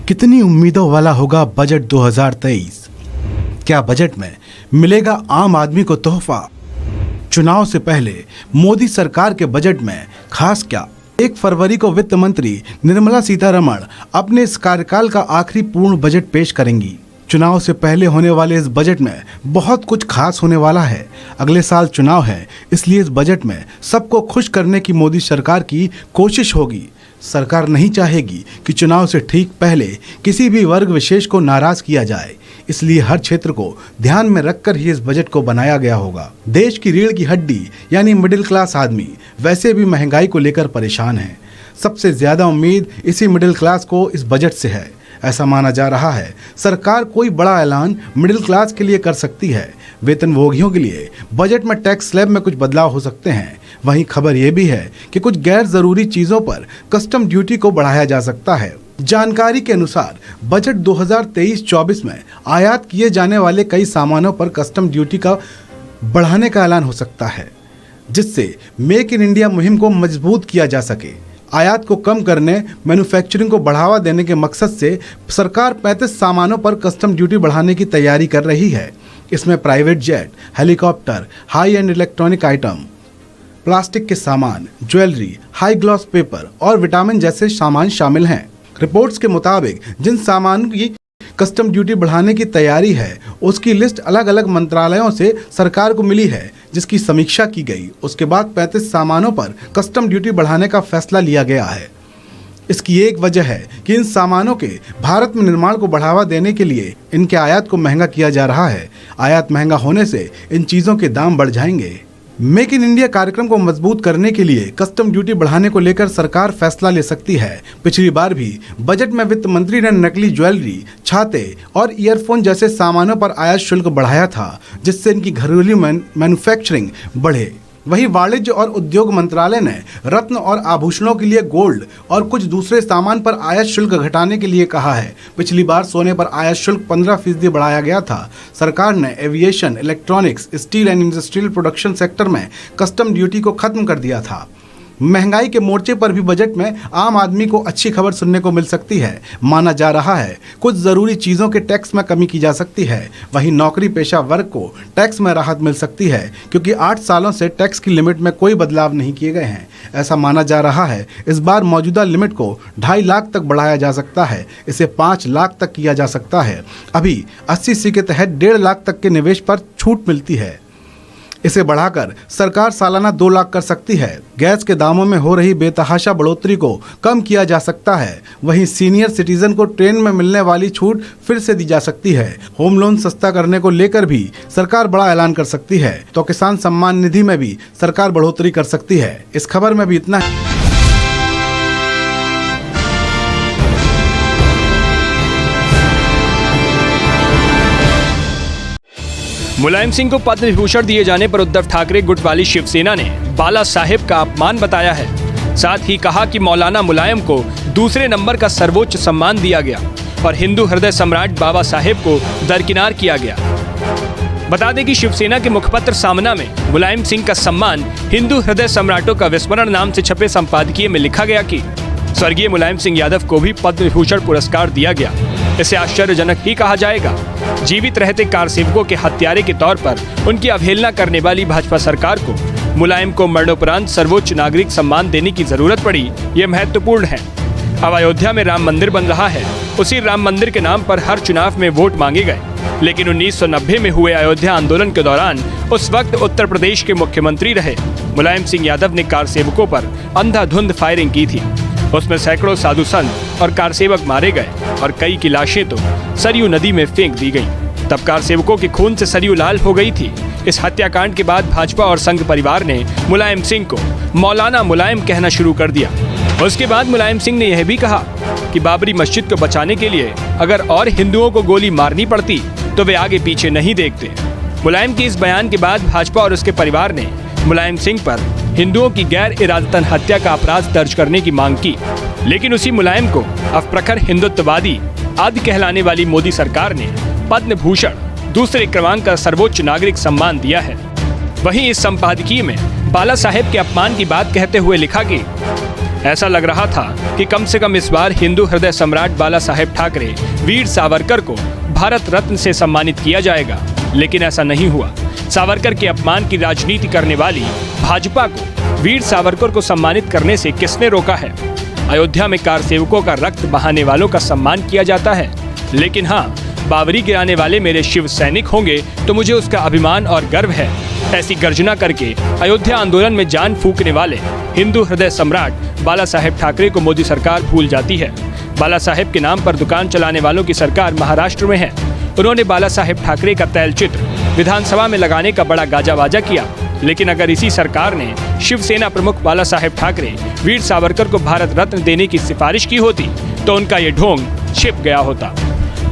कितनी उम्मीदों वाला होगा बजट 2023? क्या बजट में मिलेगा आम आदमी को तोहफा? चुनाव से पहले मोदी सरकार के बजट में खास क्या? 1 फरवरी को वित्त मंत्री निर्मला सीतारमण अपने इस कार्यकाल का आखिरी पूर्ण बजट पेश करेंगी। चुनाव से पहले होने वाले इस बजट में बहुत कुछ खास होने वाला है। अगले साल चुनाव है, इसलिए इस बजट में सबको खुश करने की मोदी सरकार की कोशिश होगी। सरकार नहीं चाहेगी कि चुनाव से ठीक पहले किसी भी वर्ग विशेष को नाराज किया जाए, इसलिए हर क्षेत्र को ध्यान में रखकर ही इस बजट को बनाया गया होगा। देश की रीढ़ की हड्डी यानी मिडिल क्लास आदमी वैसे भी महंगाई को लेकर परेशान है। सबसे ज्यादा उम्मीद इसी मिडिल क्लास को इस बजट से है। ऐसा माना जा रहा है सरकार कोई बड़ा ऐलान मिडिल क्लास के लिए कर सकती है। वेतनभोगियों के लिए बजट में टैक्स स्लैब में कुछ बदलाव हो सकते हैं। वहीं खबर यह भी है कि कुछ गैर जरूरी चीजों पर कस्टम ड्यूटी को बढ़ाया जा सकता है। जानकारी के अनुसार बजट 2023-24 में आयात किए जाने वाले कई सामानों पर कस्टम ड्यूटी का बढ़ाने का ऐलान हो सकता है, जिससे मेक इन इंडिया मुहिम को मजबूत किया जा सके। आयात को कम करने, मैन्युफैक्चरिंग को बढ़ावा देने के मकसद से सरकार 35 सामानों पर कस्टम ड्यूटी बढ़ाने की तैयारी कर रही है। इसमें private jet, helicopter, high and electronic item, plastic के सामान, ज्वेलरी, हाई ग्लॉस पेपर और विटामिन जैसे सामान शामिल हैं। रिपोर्ट्स के मुताबिक जिन सामानों की कस्टम ड्यूटी बढ़ाने की तैयारी है, उसकी लिस्ट अलग अलग मंत्रालयों से सरकार को मिली है, जिसकी समीक्षा की गई। उसके बाद 35 सामानों पर कस्टम ड्यूटी बढ़ाने का फैसला लिया गया है। इसकी एक वजह है कि इन सामानों के भारत में निर्माण को बढ़ावा देने के लिए इनके आयात को महंगा किया जा रहा है। आयात महंगा होने से इन चीज़ों के दाम बढ़ जाएंगे। मेक इन इंडिया कार्यक्रम को मजबूत करने के लिए कस्टम ड्यूटी बढ़ाने को लेकर सरकार फैसला ले सकती है। पिछली बार भी बजट में वित्त मंत्री ने नकली ज्वेलरी, छाते और ईयरफोन जैसे सामानों पर आयात शुल्क बढ़ाया था, जिससे इनकी घरेलू मैन्युफैक्चरिंग बढ़े। वहीं वाणिज्य और उद्योग मंत्रालय ने रत्न और आभूषणों के लिए गोल्ड और कुछ दूसरे सामान पर आयात शुल्क घटाने के लिए कहा है। पिछली बार सोने पर आयात शुल्क 15% बढ़ाया गया था। सरकार ने aviation, electronics, steel and industrial production sector में कस्टम ड्यूटी को खत्म कर दिया था। महंगाई के मोर्चे पर भी बजट में आम आदमी को अच्छी खबर सुनने को मिल सकती है। माना जा रहा है कुछ ज़रूरी चीज़ों के टैक्स में कमी की जा सकती है। वहीं नौकरी पेशा वर्ग को टैक्स में राहत मिल सकती है, क्योंकि 8 सालों से टैक्स की लिमिट में कोई बदलाव नहीं किए गए हैं। ऐसा माना जा रहा है इस बार मौजूदा लिमिट को 2.5 लाख तक बढ़ाया जा सकता है। इसे 5 लाख तक किया जा सकता है। अभी 80C के तहत 1.5 लाख तक के निवेश पर छूट मिलती है। इसे बढ़ाकर सरकार सालाना 2 लाख कर सकती है। गैस के दामों में हो रही बेतहाशा बढ़ोतरी को कम किया जा सकता है। वहीं सीनियर सिटीजन को ट्रेन में मिलने वाली छूट फिर से दी जा सकती है। होम लोन सस्ता करने को लेकर भी सरकार बड़ा ऐलान कर सकती है। तो किसान सम्मान निधि में भी सरकार बढ़ोतरी कर सकती है। इस खबर में भी इतना है। मुलायम सिंह को पद्म विभूषण दिए जाने पर उद्धव ठाकरे गुट वाली शिवसेना ने बाला साहेब का अपमान बताया है। साथ ही कहा कि मौलाना मुलायम को दूसरे नंबर का सर्वोच्च सम्मान दिया गया और हिंदू हृदय सम्राट बाबा साहेब को दरकिनार किया गया। बता दें कि शिवसेना के मुखपत्र सामना में मुलायम सिंह का सम्मान हिंदू हृदय सम्राटों का विस्मरण नाम से छपे संपादकीय में लिखा गया कि स्वर्गीय मुलायम सिंह यादव को भी पद्म विभूषण पुरस्कार दिया गया। इसे आश्चर्यजनक ही कहा जाएगा। जीवित रहते कार सेवकों के हत्यारे के तौर पर उनकी अवहेलना करने वाली भाजपा सरकार को मुलायम को मरणोपरांत सर्वोच्च नागरिक सम्मान देने की जरूरत पड़ी, ये महत्वपूर्ण है। अब अयोध्या में राम मंदिर बन रहा है। उसी राम मंदिर के नाम पर हर चुनाव में वोट मांगे गए, लेकिन 1990 में हुए अयोध्या आंदोलन के दौरान उस वक्त उत्तर प्रदेश के मुख्यमंत्री रहे मुलायम सिंह यादव ने कार सेवकों पर अंधाधुंध फायरिंग की थी। उसमें सैकड़ों साधु संत और कारसेवक मारे गए और कई की लाशें तो सरयू नदी में फेंक दी गईं। तब कारसेवकों के खून से सरयू लाल हो गई थी। इस हत्याकांड के बाद भाजपा और संघ परिवार ने मुलायम सिंह को मौलाना मुलायम कहना शुरू कर दिया। उसके बाद मुलायम सिंह ने यह भी कहा कि बाबरी मस्जिद को बचाने के लिए अगर और हिंदुओं को गोली मारनी पड़ती तो वे आगे पीछे नहीं देखते। मुलायम के इस बयान के बाद भाजपा और उसके परिवार ने मुलायम सिंह पर हिंदुओं की गैर इरादतन हत्या का अपराध दर्ज करने की मांग की, लेकिन उसी मुलायम को अब प्रखर हिंदुत्ववादी आदि कहलाने वाली मोदी सरकार ने पद्म भूषण दूसरे क्रमांक का सर्वोच्च नागरिक सम्मान दिया है। वहीं इस संपादकीय में बाला साहेब के अपमान की बात कहते हुए लिखा कि ऐसा लग रहा था कि कम से कम इस बार हिंदू हृदय सम्राट बाला साहेब ठाकरे वीर सावरकर को भारत रत्न से सम्मानित किया जाएगा, लेकिन ऐसा नहीं हुआ। सावरकर के अपमान की राजनीति करने वाली भाजपा को वीर सावरकर को सम्मानित करने से किसने रोका है? अयोध्या में कार सेवकों का रक्त बहाने वालों का सम्मान किया जाता है, लेकिन हाँ, बावरी गिराने वाले मेरे शिव सैनिक होंगे तो मुझे उसका अभिमान और गर्व है। ऐसी गर्जना करके अयोध्या आंदोलन में जान फूंकने वाले हिंदू हृदय सम्राट बाला साहेब ठाकरे को मोदी सरकार भूल जाती है। बाला साहेब के नाम पर दुकान चलाने वालों की सरकार महाराष्ट्र में है। उन्होंने बाला साहेब ठाकरे का तैलचित्र विधानसभा में लगाने का बड़ा गाजावाजा किया, लेकिन अगर इसी सरकार ने शिवसेना प्रमुख बाला साहेब ठाकरे वीर सावरकर को भारत रत्न देने की सिफारिश की होती तो उनका ये ढोंग छिप गया होता।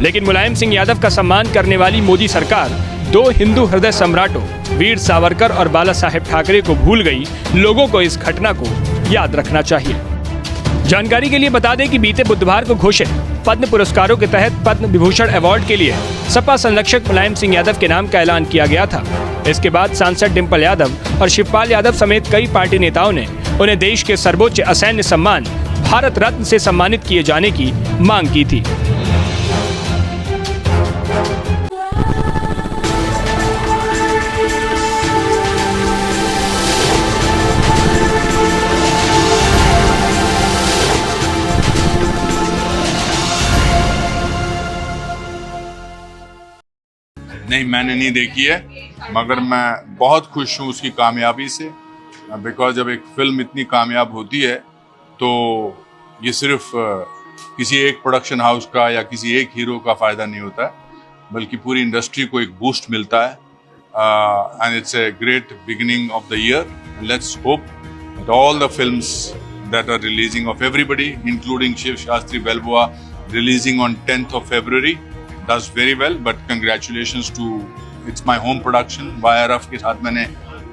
लेकिन मुलायम सिंह यादव का सम्मान करने वाली मोदी सरकार दो हिंदू हृदय सम्राटों वीर सावरकर और बाला साहेब ठाकरे को भूल गई। लोगों को इस घटना को याद रखना चाहिए। जानकारी के लिए बता दें कि बीते बुधवार को घोषित पद्म पुरस्कारों के तहत पद्म विभूषण अवार्ड के लिए सपा संरक्षक मुलायम सिंह यादव के नाम का ऐलान किया गया था। इसके बाद सांसद डिम्पल यादव और शिवपाल यादव समेत कई पार्टी नेताओं ने उन्हें देश के सर्वोच्च असैन्य सम्मान भारत रत्न से सम्मानित किए जाने की मांग की थी। नहीं, मैंने नहीं देखी है, मगर मैं बहुत खुश हूँ उसकी कामयाबी से। बिकॉज जब एक फिल्म इतनी कामयाब होती है तो ये सिर्फ किसी एक प्रोडक्शन हाउस का या किसी एक हीरो का फ़ायदा नहीं होता है, बल्कि पूरी इंडस्ट्री को एक बूस्ट मिलता है। And it's a great beginning of the year. Let's hope that all the films that are releasing of everybody including Shiv Shastri Balboa releasing on 10th of February does very well, but congratulations to it's my home production। YRF के साथ मैंने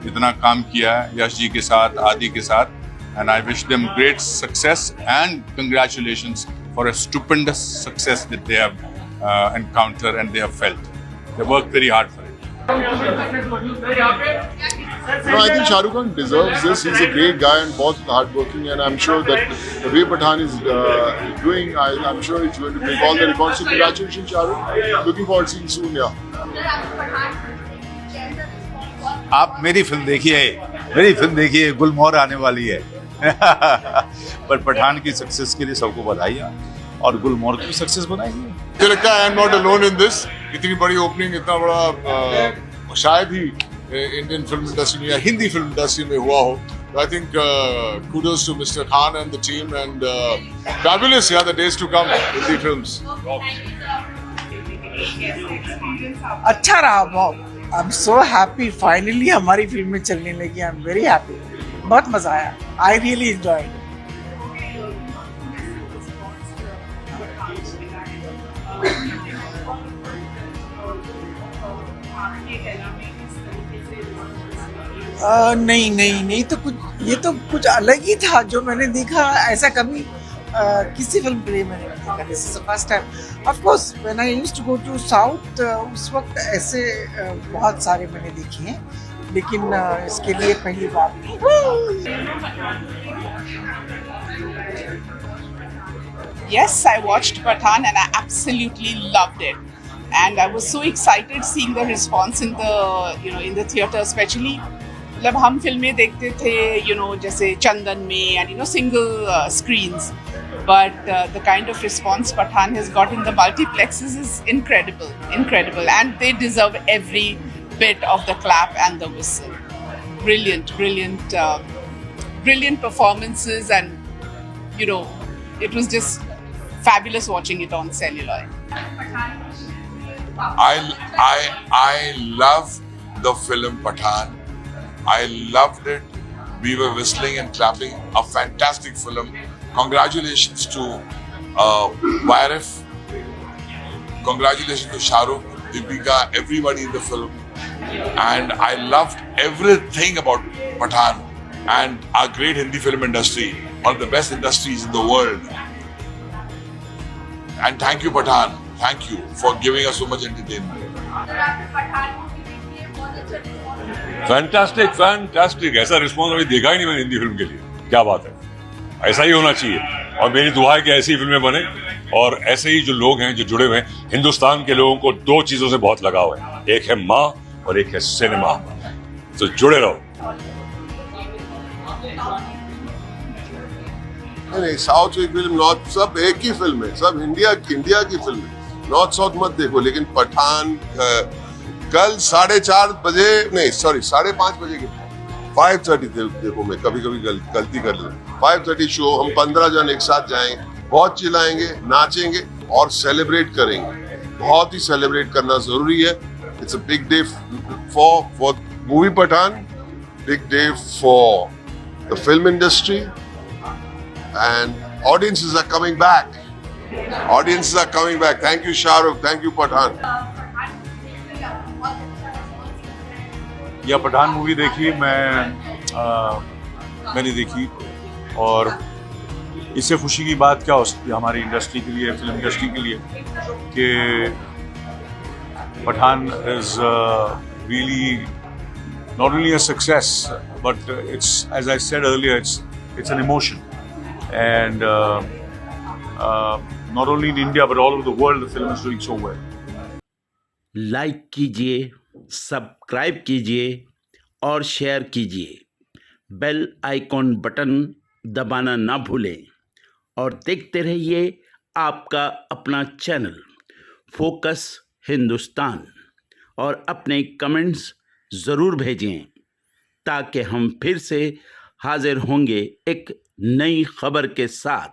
इतना काम किया है, यश जी के साथ, आदि के साथ, and I wish them great success and congratulations for a stupendous success that they have encountered and they have felt. They worked very hard for it. No, I think Shah Rukh Khan deserves this. He's a great guy and बहुत hardworking, and I'm sure that the way Pathaan is doing, I'm sure he's going to make all the records. So congratulations, Shah Rukh. Looking forward to seeing soon, yeah. आप मेरी film देखिए, गुलमोहर आने वाली है। पर पठान की success के लिए सबको बधाई और गुलमोहर की सक्सेस बनाएंगे। मुझे लगता है I am not alone in this. इतनी बड़ी ओपनिंग, इतना बड़ा शायद ही इंडियन फिल्म इंडस्ट्री में या हिंदी फिल्म इंडस्ट्री में हुआ हो। I think kudos to Mr. Khan and the team, and fabulous, yeah, the days to come in the films. अच्छा रहा बहुत। I am so happy, finally हमारी फिल्में चलने लगी। आई एम वेरी हैप्पी, बहुत मजा आया। I really enjoyed. नहीं तो कुछ अलग ही था जो मैंने देखा। ऐसा कभी किसी फिल्म के लिए मैंने नहीं देखा। This is the first time. Of course when I used to go to south, उस वक्त ऐसे बहुत सारे मैंने देखे हैं, लेकिन इसके लिए पहली बार। Yes, I watched Pathaan and I absolutely loved it. And I was so excited seeing the response in the theater, especially मतलब हम फिल्में देखते थे, जैसे चंदन में and single screens. But the kind of response Pathaan has got in the multiplexes is incredible, and they deserve every bit of the clap and the whistle. Brilliant performances, and it was just fabulous watching it on celluloid. I love the film Pathaan. I loved it. We were whistling and clapping. A fantastic film. Congratulations to YRF. Congratulations to Shah Rukh, Deepika, everybody in the film. And I loved everything about Pathaan and our great Hindi film industry, one of the best industries in the world. And thank you, Pathaan. Thank you for giving us so much entertainment. Fantastic. ऐसा response अभी देखा ही नहीं मैंने Hindi film के लिए। क्या बात है। ऐसा ही होना चाहिए और मेरी दुआ है कि ऐसी फिल्में बने और ऐसे ही जो लोग हैं जो जुड़े हुए हैं। हिंदुस्तान के लोगों को दो चीज़ों से बहुत लगाव है, एक है माँ और एक है सिनेमा, तो जुड़े रहो। नहीं, साउथ की फिल्म नॉर्थ सब एक ही फिल्म है, सब इंडिया की फिल्म है। नॉर्थ साउथ मत देखो, लेकिन पठान कल 4:30 बजे नहीं सॉरी 5:30 बजे के 5:30 देखो, मैं कभी गलती कर लेता। 5:30 शो, हम 15 जन एक साथ जाएंगे, बहुत चिल्लाएंगे, नाचेंगे और सेलिब्रेट करेंगे। बहुत ही सेलिब्रेट करना जरूरी है। It's a big day for movie Pathaan, big day for the film industry and audiences are coming back. Audiences are coming back. Thank you Shah Rukh, thank you Pathan. या पठान मूवी देखी मैंने देखी, और इससे खुशी की बात क्या हो सकती है हमारी इंडस्ट्री के लिए, फिल्म इंडस्ट्री के लिए, कि Pathaan is really not only a success but it's, as I said earlier, it's an emotion. And not only in India but all over the world, the film is doing so well. Like कीजिए, subscribe कीजिए और share कीजिए। Bell icon button दबाना ना भूलें और देखते रहिए आपका अपना चैनल फोकस हिंदुस्तान, और अपने कमेंट्स ज़रूर भेजें ताकि हम फिर से हाजिर होंगे एक नई खबर के साथ।